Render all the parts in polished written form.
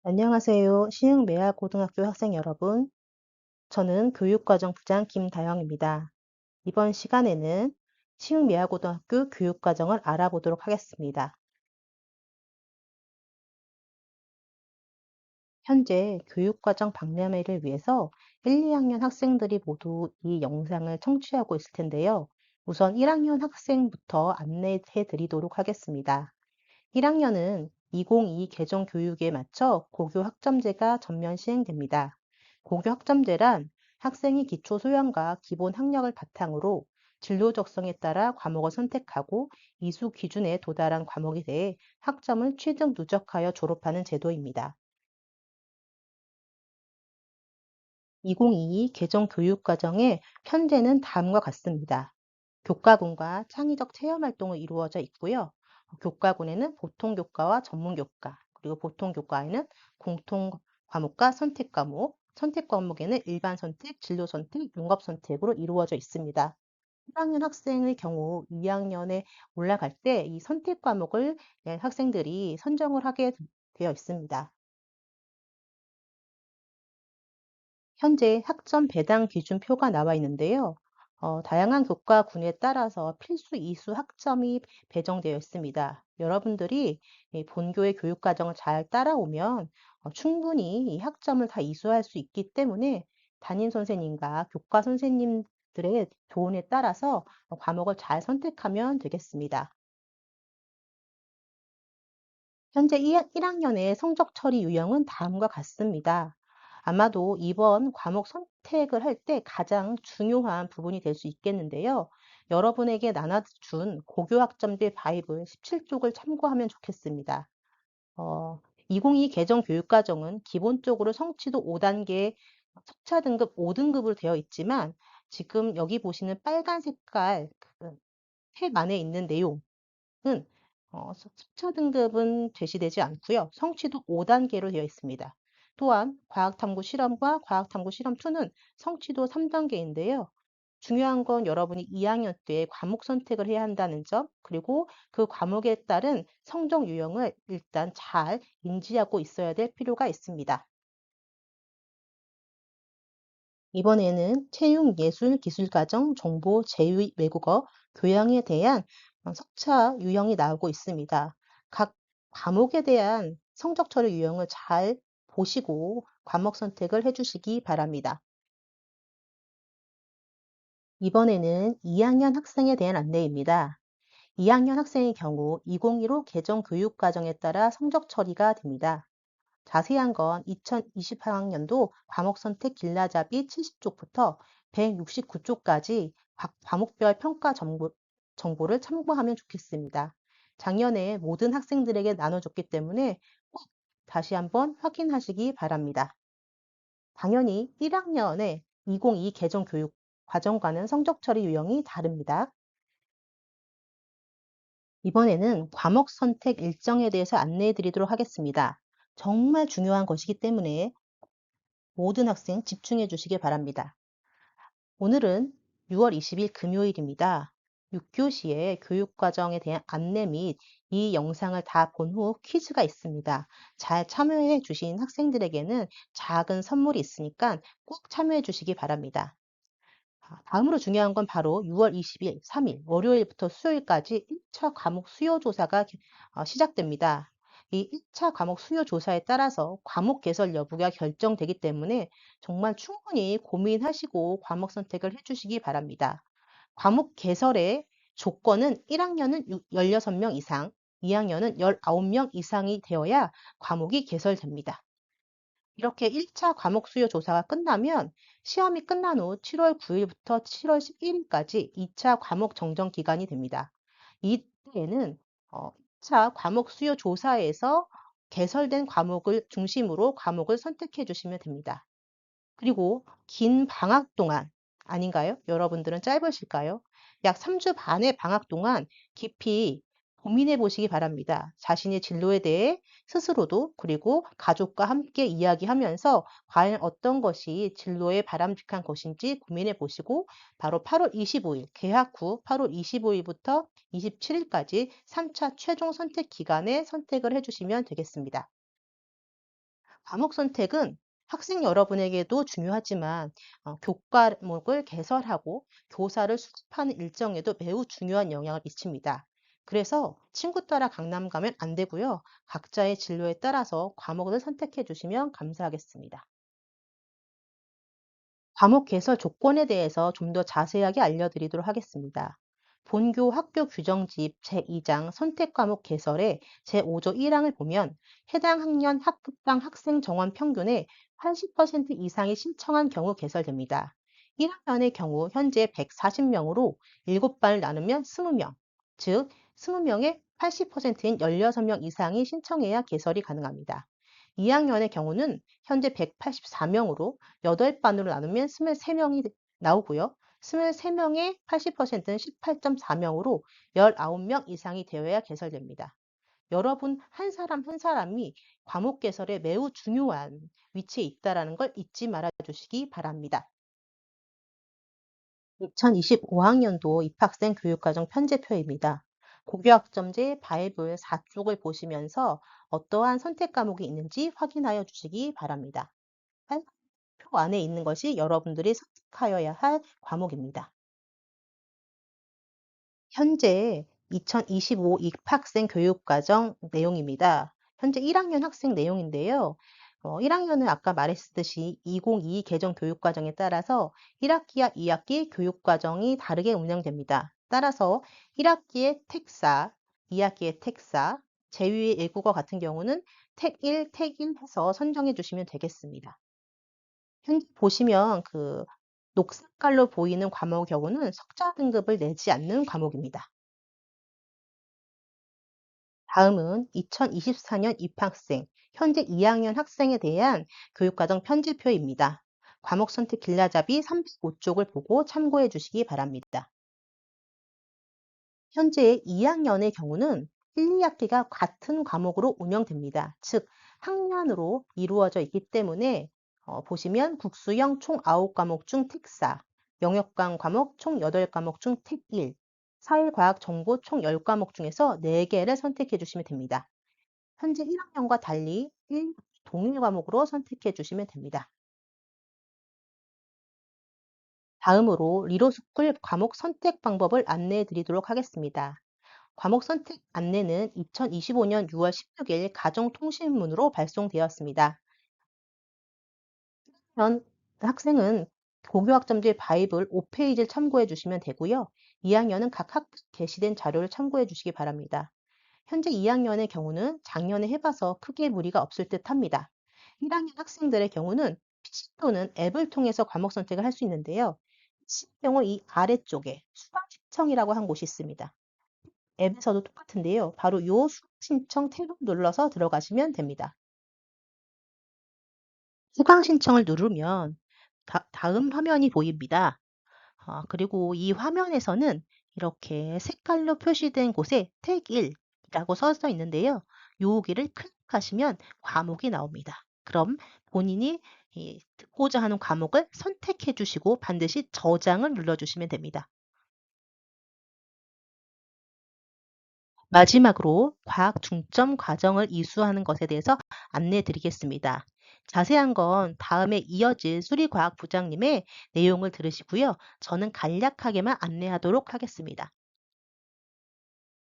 안녕하세요. 시흥매화고등학교 학생 여러분. 저는 교육과정 부장 김다영입니다. 이번 시간에는 시흥매화고등학교 교육과정을 알아보도록 하겠습니다. 현재 교육과정 박람회를 위해서 1, 2학년 학생들이 모두 이 영상을 청취하고 있을 텐데요. 우선 1학년 학생부터 안내해 드리도록 하겠습니다. 1학년은 2022 개정 교육에 맞춰 고교 학점제가 전면 시행됩니다. 고교 학점제란 학생이 기초 소양과 기본 학력을 바탕으로 진로 적성에 따라 과목을 선택하고 이수 기준에 도달한 과목에 대해 학점을 취등 누적하여 졸업하는 제도입니다. 2022 개정 교육과정의 현재는 다음과 같습니다. 교과군과 창의적 체험 활동을 이루어져 있고요. 교과군에는 보통 교과와 전문 교과, 그리고 보통 교과에는 공통 과목과 선택 과목, 선택 과목에는 일반 선택, 진로 선택, 융합 선택으로 이루어져 있습니다. 1학년 학생의 경우 2학년에 올라갈 때 이 선택 과목을 학생들이 선정을 하게 되어 있습니다. 현재 학점 배당 기준표가 나와 있는데요. 다양한 교과군에 따라서 필수 이수 학점이 배정되어 있습니다. 여러분들이 이 본교의 교육과정을 잘 따라오면 충분히 이 학점을 다 이수할 수 있기 때문에 담임 선생님과 교과 선생님들의 조언에 따라서 과목을 잘 선택하면 되겠습니다. 현재 1학년의 성적 처리 유형은 다음과 같습니다. 아마도 이번 과목 선택을 할 때 가장 중요한 부분이 될 수 있겠는데요. 여러분에게 나눠준 고교학점제 바이블 17쪽을 참고하면 좋겠습니다. 어, 2022 개정 교육과정은 기본적으로 성취도 5단계, 석차 등급 5등급으로 되어 있지만 지금 여기 보시는 빨간 색깔 그 탭 안에 있는 내용 은 수차 등급은 제시되지 않고요. 성취도 5단계로 되어 있습니다. 또한 과학탐구 실험과 과학탐구 실험 2는 성취도 3단계인데요. 중요한 건 여러분이 2학년 때 과목 선택을 해야 한다는 점, 그리고 그 과목에 따른 성적 유형을 일단 잘 인지하고 있어야 될 필요가 있습니다. 이번에는 체육, 예술, 기술과정, 정보, 제휴, 외국어, 교양에 대한 석차 유형이 나오고 있습니다. 각 과목에 대한 성적 처리 유형을 잘 보시고 과목 선택을 해주시기 바랍니다. 이번에는 2학년 학생에 대한 안내입니다. 2학년 학생의 경우 2015 개정 교육과정에 따라 성적 처리가 됩니다. 자세한 건 2024학년도 과목 선택 길라잡이 70쪽부터 169쪽까지 각 과목별 평가 정보를 참고하면 좋겠습니다. 작년에 모든 학생들에게 나눠줬기 때문에 꼭 다시 한번 확인하시기 바랍니다. 당연히 1학년에 2022 개정 교육 과정과는 성적 처리 유형이 다릅니다. 이번에는 과목 선택 일정에 대해서 안내해 드리도록 하겠습니다. 정말 중요한 것이기 때문에 모든 학생 집중해 주시기 바랍니다. 오늘은 6월 20일 금요일입니다. 6교시의 교육과정에 대한 안내 및 이 영상을 다 본 후 퀴즈가 있습니다. 잘 참여해 주신 학생들에게는 작은 선물이 있으니까 꼭 참여해 주시기 바랍니다. 다음으로 중요한 건 바로 6월 20일, 3일, 월요일부터 수요일까지 1차 과목 수요 조사가 시작됩니다. 이 1차 과목 수요 조사에 따라서 과목 개설 여부가 결정되기 때문에 정말 충분히 고민하시고 과목 선택을 해주시기 바랍니다. 과목 개설의 조건은 1학년은 16명 이상, 2학년은 19명 이상이 되어야 과목이 개설됩니다. 이렇게 1차 과목 수요 조사가 끝나면 시험이 끝난 후 7월 9일부터 7월 11일까지 2차 과목 정정 기간이 됩니다. 이때에는 1차 과목 수요 조사에서 개설된 과목을 중심으로 과목을 선택해 주시면 됩니다. 그리고 긴 방학 동안 아닌가요? 여러분들은 짧으실까요? 약 3주 반의 방학 동안 깊이 고민해 보시기 바랍니다. 자신의 진로에 대해 스스로도 그리고 가족과 함께 이야기하면서 과연 어떤 것이 진로에 바람직한 것인지 고민해 보시고 바로 8월 25일, 개학 후 8월 25일부터 27일까지 3차 최종 선택 기간에 선택을 해 주시면 되겠습니다. 과목 선택은 학생 여러분에게도 중요하지만 교과목을 개설하고 교사를 수습하는 일정에도 매우 중요한 영향을 미칩니다. 그래서 친구 따라 강남 가면 안 되고요. 각자의 진로에 따라서 과목을 선택해 주시면 감사하겠습니다. 과목 개설 조건에 대해서 좀 더 자세하게 알려드리도록 하겠습니다. 본교 학교 규정집 제2장 선택 과목 개설의 제5조 1항을 보면 해당 학년 학급당 학생 정원 평균의 80% 이상이 신청한 경우 개설됩니다. 1학년의 경우 현재 140명으로 7반을 나누면 20명, 즉 20명의 80%인 16명 이상이 신청해야 개설이 가능합니다. 2학년의 경우는 현재 184명으로 8반으로 나누면 23명이 나오고요. 23명의 80%는 18.4명으로 19명 이상이 되어야 개설됩니다. 여러분 한 사람 한 사람이 과목 개설에 매우 중요한 위치에 있다는 걸 잊지 말아 주시기 바랍니다. 2025학년도 입학생 교육과정 편제표입니다. 고교학점제 바이블 4쪽을 보시면서 어떠한 선택 과목이 있는지 확인하여 주시기 바랍니다. 표 안에 있는 것이 여러분들이 선택하여야 할 과목입니다. 현재 2025 입학생 교육과정 내용입니다. 현재 1학년 학생 내용인데요. 1학년은 아까 말했듯이 2022 개정 교육과정에 따라서 1학기와 2학기 교육과정이 다르게 운영됩니다. 따라서 1학기의 택4, 2학기의 택4, 제2 외국어 같은 경우는 택1, 택2 해서 선정해 주시면 되겠습니다. 현재 보시면 그 녹색깔로 보이는 과목의 경우는 석자 등급을 내지 않는 과목입니다. 다음은 2024년 입학생, 현재 2학년 학생에 대한 교육과정 편집표입니다. 과목 선택 길라잡이 35쪽을 보고 참고해 주시기 바랍니다. 현재 2학년의 경우는 1, 2학기가 같은 과목으로 운영됩니다. 즉, 학년으로 이루어져 있기 때문에 보시면 국수형 총 9과목 중 택4, 영역관 과목 총 8과목 중 택1, 사회과학 정보 총 10과목 중에서 4개를 선택해 주시면 됩니다. 현재 1학년과 달리 동일 과목으로 선택해 주시면 됩니다. 다음으로 리로스쿨 과목 선택 방법을 안내해 드리도록 하겠습니다. 과목 선택 안내는 2025년 6월 16일 가정통신문으로 발송되었습니다. 현 학생은 고교학점제 바이블 5페이지를 참고해 주시면 되고요. 2학년은 각 학급 게시된 자료를 참고해 주시기 바랍니다. 현재 2학년의 경우는 작년에 해봐서 크게 무리가 없을 듯 합니다. 1학년 학생들의 경우는 PC 또는 앱을 통해서 과목 선택을 할 수 있는데요. PC의 경우 이 아래쪽에 수강 신청이라고 한 곳이 있습니다. 앱에서도 똑같은데요. 바로 요 수강 신청 탭을 눌러서 들어가시면 됩니다. 수강 신청을 누르면 다음 화면이 보입니다. 그리고 이 화면에서는 이렇게 색깔로 표시된 곳에 택 1이라고 써져 있는데요. 여기를 클릭하시면 과목이 나옵니다. 그럼 본인이 듣고자 하는 과목을 선택해 주시고 반드시 저장을 눌러주시면 됩니다. 마지막으로 과학 중점 과정을 이수하는 것에 대해서 안내해 드리겠습니다. 자세한 건 다음에 이어질 수리과학 부장님의 내용을 들으시고요. 저는 간략하게만 안내하도록 하겠습니다.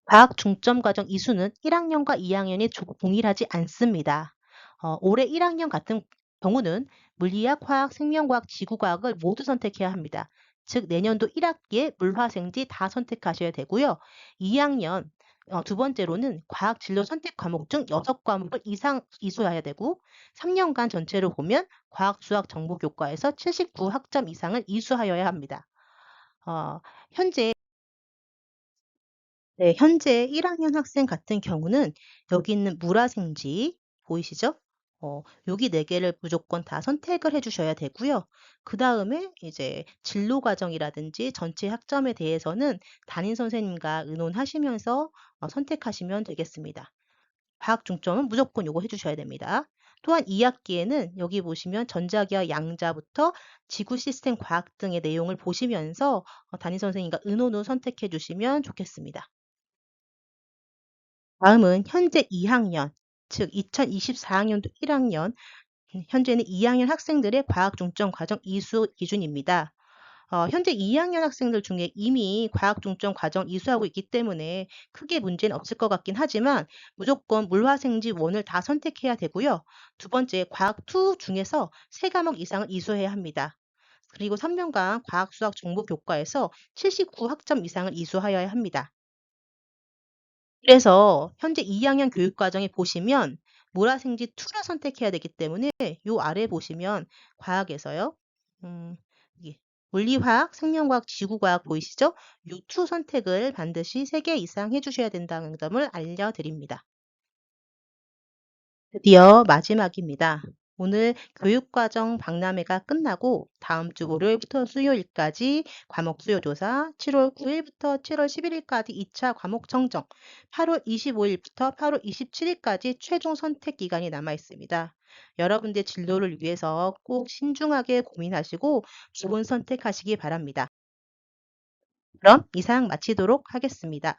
과학 중점 과정 이수는 1학년과 2학년이 동일하지 않습니다. 올해 1학년 같은 경우는 물리학, 화학, 생명과학, 지구과학을 모두 선택해야 합니다. 즉 내년도 1학기에 물화생지 다 선택하셔야 되고요. 2학년 두 번째로는 과학 진로 선택 과목 중 6과목을 이상 이수해야 되고 3년간 전체로 보면 과학, 수학, 정보 교과에서 79학점 이상을 이수하여야 합니다. 어, 현재 네, 현재 1학년 학생 같은 경우는 여기 있는 물화생지 보이시죠? 여기 4개를 무조건 다 선택을 해 주셔야 되고요. 그다음에 이제 진로 과정이라든지 전체 학점에 대해서는 담임 선생님과 의논하시면서 선택하시면 되겠습니다. 과학 중점은 무조건 요거 해 주셔야 됩니다. 또한 2학기에는 여기 보시면 전자기하 양자부터 지구 시스템 과학 등의 내용을 보시면서 담임 선생님과 의논 후 선택해 주시면 좋겠습니다. 다음은 현재 2학년, 즉 2024학년도 1학년 현재는 2학년 학생들의 과학 중점 과정 이수 기준입니다. 현재 2학년 학생들 중에 이미 과학 중점 과정 이수하고 있기 때문에 크게 문제는 없을 것 같긴 하지만 무조건 물화생지 원을 다 선택해야 되고요. 두 번째, 과학 2 중에서 3과목 이상을 이수해야 합니다. 그리고 3년간 과학 수학 정보 교과에서 79학점 이상을 이수하여야 합니다. 그래서 현재 2학년 교육과정에 보시면 물화생지 2를 선택해야 되기 때문에 요 아래 보시면 과학에서요. 음, 이게 물리화학, 생명과학, 지구과학 보이시죠? 요 2 선택을 반드시 3개 이상 해주셔야 된다는 점을 알려드립니다. 드디어 마지막입니다. 오늘 교육과정 박람회가 끝나고 다음 주 월요일부터 수요일까지 과목 수요조사, 7월 9일부터 7월 11일까지 2차 과목 청정, 8월 25일부터 8월 27일까지 최종 선택 기간이 남아 있습니다. 여러분들의 진로를 위해서 꼭 신중하게 고민하시고 좋은 선택하시기 바랍니다. 그럼 이상 마치도록 하겠습니다.